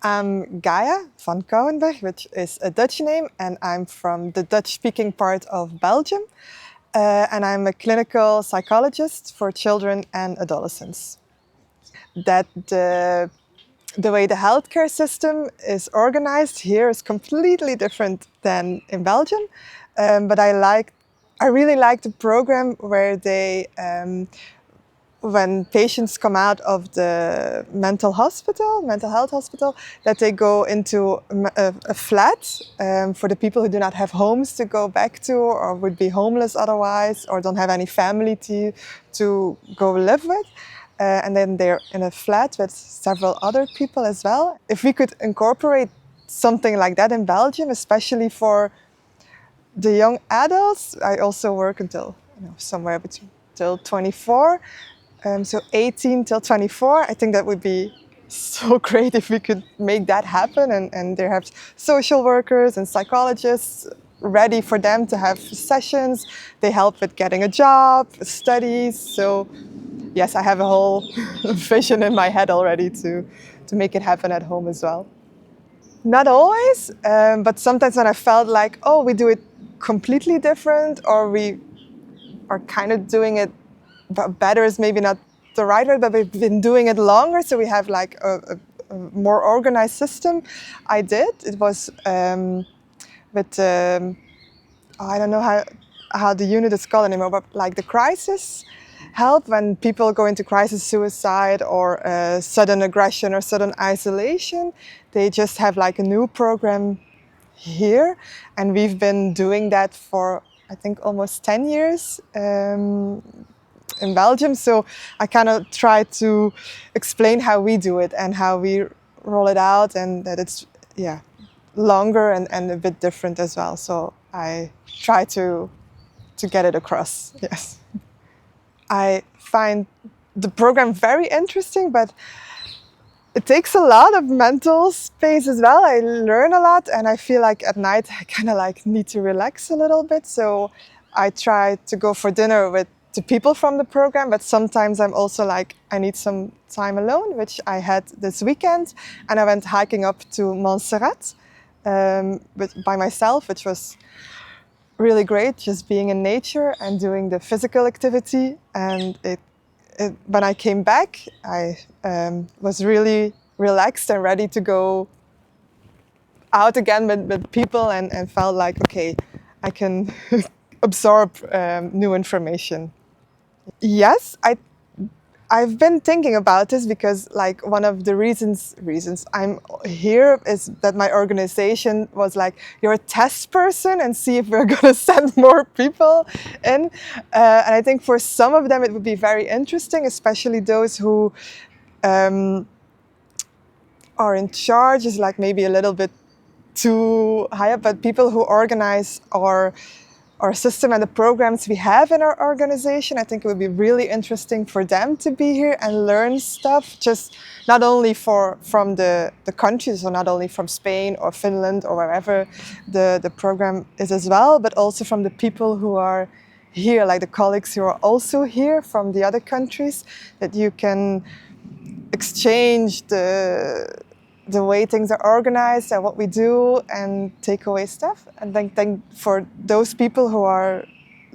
I'm Gaia van Cauwenberg, which is a Dutch name, and I'm from the Dutch-speaking part of Belgium. And I'm a clinical psychologist for children and adolescents. That the way the healthcare system is organized here is completely different than in Belgium. But I really like the program where they when patients come out of the mental health hospital, that they go into a flat for the people who do not have homes to go back to, or would be homeless otherwise, or don't have any family to go live with. And then they're in a flat with several other people as well. If we could incorporate something like that in Belgium, especially for the young adults, I also work until somewhere between till 24. So 18 till 24, I think that would be so great if we could make that happen, and they have social workers and psychologists ready for them to have sessions. They help with getting a job, studies. So yes, I have a whole vision in my head already to make it happen at home as well. Not always, but sometimes when I felt like, oh, we do it completely different, or we are kind of doing it better is maybe not the right word, but we've been doing it longer, so we have like a more organized system. I did. It was with I don't know how the unit is called anymore, but like the crisis help when people go into crisis, suicide, or sudden aggression or sudden isolation. They just have like a new program here, and we've been doing that for I think almost 10 years. In Belgium, so I kind of try to explain how we do it and how we roll it out, and that it's longer and a bit different as well. So I try to get it across. Yes, I find the program very interesting, but it takes a lot of mental space as well. I learn a lot, and I feel like at night I kind of like need to relax a little bit. So I try to go for dinner with the people from the program, but sometimes I'm also like, I need some time alone, which I had this weekend, and I went hiking up to Montserrat by myself, which was really great, just being in nature and doing the physical activity. And when I came back, I was really relaxed and ready to go out again with people, and felt like, okay, I can absorb new information. Yes, I've been thinking about this because like one of the reasons I'm here is that my organization was like, you're a test person and see if we're going to send more people in. And I think for some of them it would be very interesting, especially those who are in charge is like maybe a little bit too high up, but people who organize our system and the programs we have in our organization, I think it would be really interesting for them to be here and learn stuff, just not only from the countries, or not only from Spain or Finland or wherever the program is as well, but also from the people who are here, like the colleagues who are also here from the other countries, that you can exchange the way things are organized and what we do, and take away stuff. And then for those people who are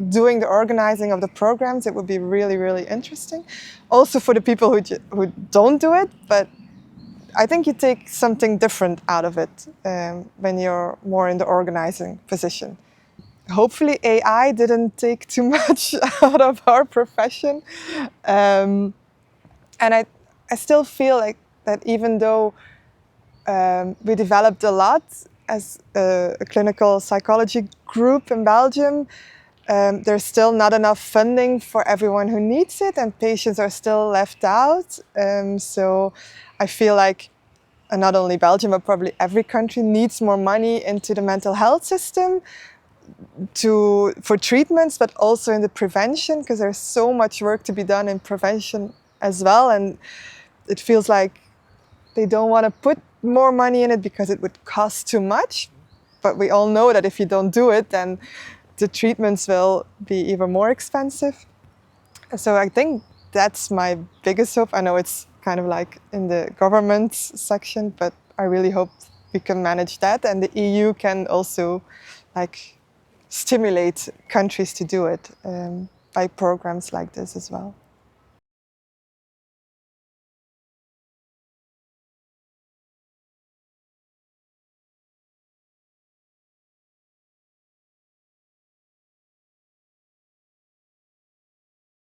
doing the organizing of the programs, it would be really, really interesting. Also for the people who don't do it, but I think you take something different out of it when you're more in the organizing position. Hopefully AI didn't take too much out of our profession. And I still feel like that even though we developed a lot as a clinical psychology group in Belgium, there's still not enough funding for everyone who needs it, and patients are still left out. So I feel like not only Belgium, but probably every country needs more money into the mental health system for treatments, but also in the prevention, because there's so much work to be done in prevention as well. And it feels like they don't want to put more money in it because it would cost too much. But we all know that if you don't do it, then the treatments will be even more expensive. So I think that's my biggest hope. I know it's kind of like in the government section, but I really hope we can manage that, and the EU can also like stimulate countries to do it by programs like this as well.